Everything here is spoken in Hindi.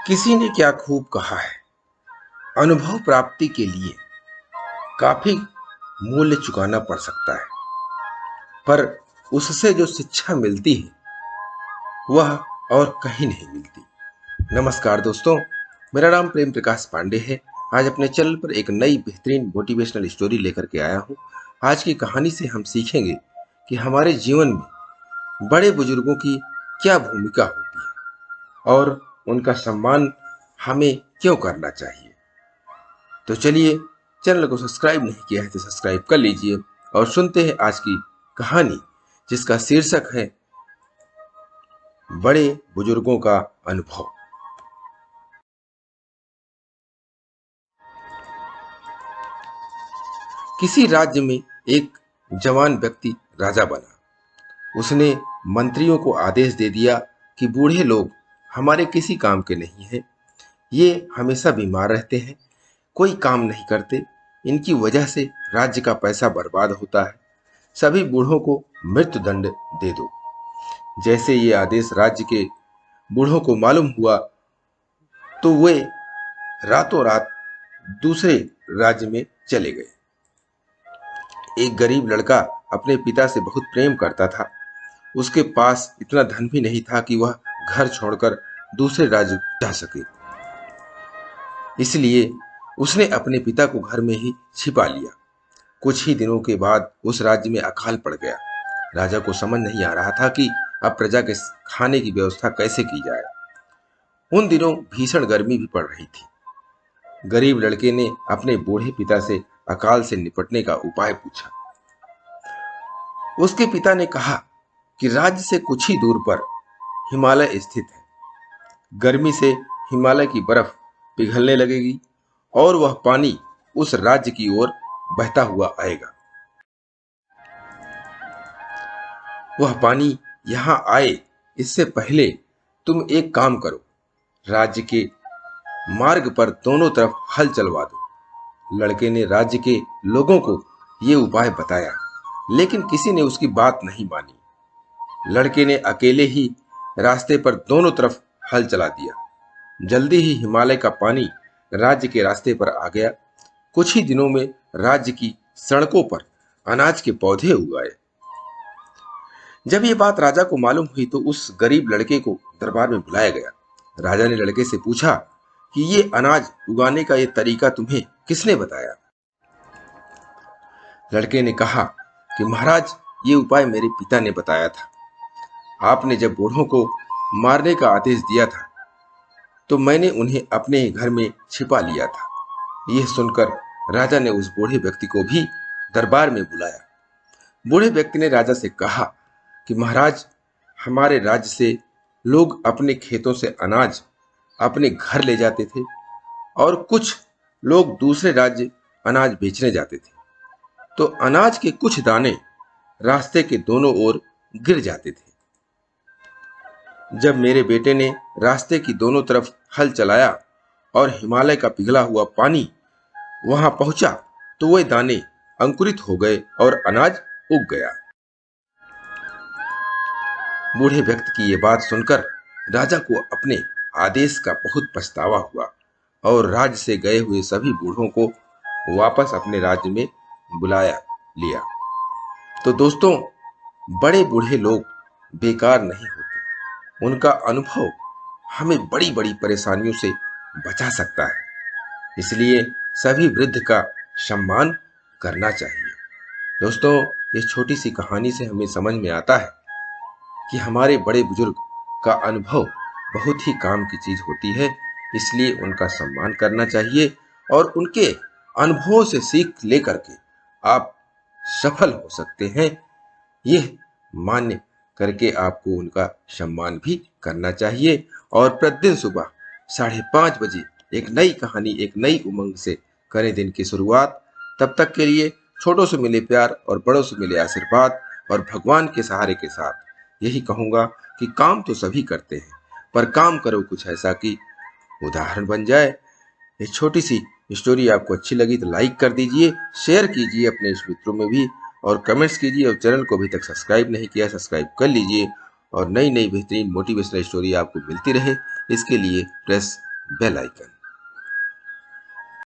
किसी ने क्या खूब कहा है, अनुभव प्राप्ति के लिए काफी मूल्य चुकाना पड़ सकता है, पर उससे जो शिक्षा मिलती है वह और कहीं नहीं मिलती। नमस्कार दोस्तों, मेरा नाम प्रेम प्रकाश पांडे है। आज अपने चैनल पर एक नई बेहतरीन मोटिवेशनल स्टोरी लेकर के आया हूँ। आज की कहानी से हम सीखेंगे कि हमारे जीवन में बड़े बुजुर्गों की क्या भूमिका होती है और उनका सम्मान हमें क्यों करना चाहिए। तो चलिए, चैनल को सब्सक्राइब नहीं किया है तो सब्सक्राइब कर लीजिए और सुनते हैं आज की कहानी, जिसका शीर्षक है बड़े बुजुर्गों का अनुभव। किसी राज्य में एक जवान व्यक्ति राजा बना। उसने मंत्रियों को आदेश दे दिया कि बूढ़े लोग हमारे किसी काम के नहीं हैं। ये हमेशा बीमार रहते हैं, कोई काम नहीं करते। इनकी वजह से राज्य का पैसा बर्बाद होता है। सभी बूढ़ों को मृत्यु दंड दे दो। जैसे ये आदेश राज्य के बूढ़ों को मालूम हुआ तो वे रातों रात दूसरे राज्य में चले गए। एक गरीब लड़का अपने पिता से बहुत प्रेम करता था। उसके पास इतना धन भी नहीं था कि वह घर छोड़कर दूसरे राज्य जा सके। इसलिए उसने अपने पिता को घर में ही छिपा लिया। कुछ ही दिनों के बाद उस राज्य में अकाल पड़ गया। राजा को समझ नहीं आ रहा था कि अब प्रजा के खाने की व्यवस्था कैसे की जाए। उन दिनों भीषण गर्मी भी पड़ रही थी। गरीब लड़के ने अपने बूढ़े पिता से अकाल से निपटने का उपाय पूछा। उसके पिता ने कहा कि राज्य से कुछ ही दूर पर हिमालय स्थित है। गर्मी से हिमालय की बर्फ पिघलने लगेगी और वह पानी उस राज्य की ओर बहता हुआ आएगा। वह पानी यहां आए इससे पहले तुम एक काम करो, राज्य के मार्ग पर दोनों तरफ हल चलवा दो। लड़के ने राज्य के लोगों को ये उपाय बताया, लेकिन किसी ने उसकी बात नहीं मानी। लड़के ने अकेले ही रास्ते पर दोनों तरफ हल चला दिया। जल्दी ही हिमालय का पानी राज्य के रास्ते पर आ गया। कुछ ही दिनों में राज्य की सड़कों पर अनाज के पौधे उगाए। जब ये बात राजा को मालूम हुई तो उस गरीब लड़के को दरबार में बुलाया गया। राजा ने लड़के से पूछा कि ये अनाज उगाने का ये तरीका तुम्हें किसने बताया। लड़के ने कहा कि महाराज, ये उपाय मेरे पिता ने बताया था। आपने जब बूढ़ों को मारने का आदेश दिया था तो मैंने उन्हें अपने घर में छिपा लिया था। यह सुनकर राजा ने उस बूढ़े व्यक्ति को भी दरबार में बुलाया। बूढ़े व्यक्ति ने राजा से कहा कि महाराज, हमारे राज्य से लोग अपने खेतों से अनाज अपने घर ले जाते थे और कुछ लोग दूसरे राज्य अनाज बेचने जाते थे, तो अनाज के कुछ दाने रास्ते के दोनों ओर गिर जाते थे। जब मेरे बेटे ने रास्ते की दोनों तरफ हल चलाया और हिमालय का पिघला हुआ पानी वहां पहुंचा तो वे दाने अंकुरित हो गए और अनाज उग गया। बूढ़े व्यक्ति की यह बात सुनकर राजा को अपने आदेश का बहुत पछतावा हुआ और राज्य से गए हुए सभी बूढ़ों को वापस अपने राज्य में बुलाया लिया। तो दोस्तों, बड़े बूढ़े लोग बेकार नहीं होते। उनका अनुभव हमें बड़ी बड़ी परेशानियों से बचा सकता है। इसलिए सभी वृद्ध का सम्मान करना चाहिए। दोस्तों, इस छोटी सी कहानी से हमें समझ में आता है कि हमारे बड़े बुजुर्ग का अनुभव बहुत ही काम की चीज होती है। इसलिए उनका सम्मान करना चाहिए और उनके अनुभवों से सीख लेकर के आप सफल हो सकते हैं। यह मान्य करके आपको उनका सम्मान भी करना चाहिए और प्रतिदिन सुबह 5:30 बजे एक नई कहानी, एक नई उमंग से करें दिन की शुरुआत। तब तक के लिए छोटों से मिले प्यार और बड़ों से मिले आशीर्वाद और भगवान के सहारे के साथ यही कहूंगा कि काम तो सभी करते हैं, पर काम करो कुछ ऐसा कि उदाहरण बन जाए। ये छोटी सी स्टोरी आपको अच्छी लगी तो लाइक कर दीजिए, शेयर कीजिए अपने इस मित्रों में भी और कमेंट्स कीजिए। और चैनल को अभी तक सब्सक्राइब नहीं किया, सब्सक्राइब कर लीजिए और नई नई बेहतरीन मोटिवेशनल स्टोरी आपको मिलती रहे। इसके लिए प्रेस बेल आइकन।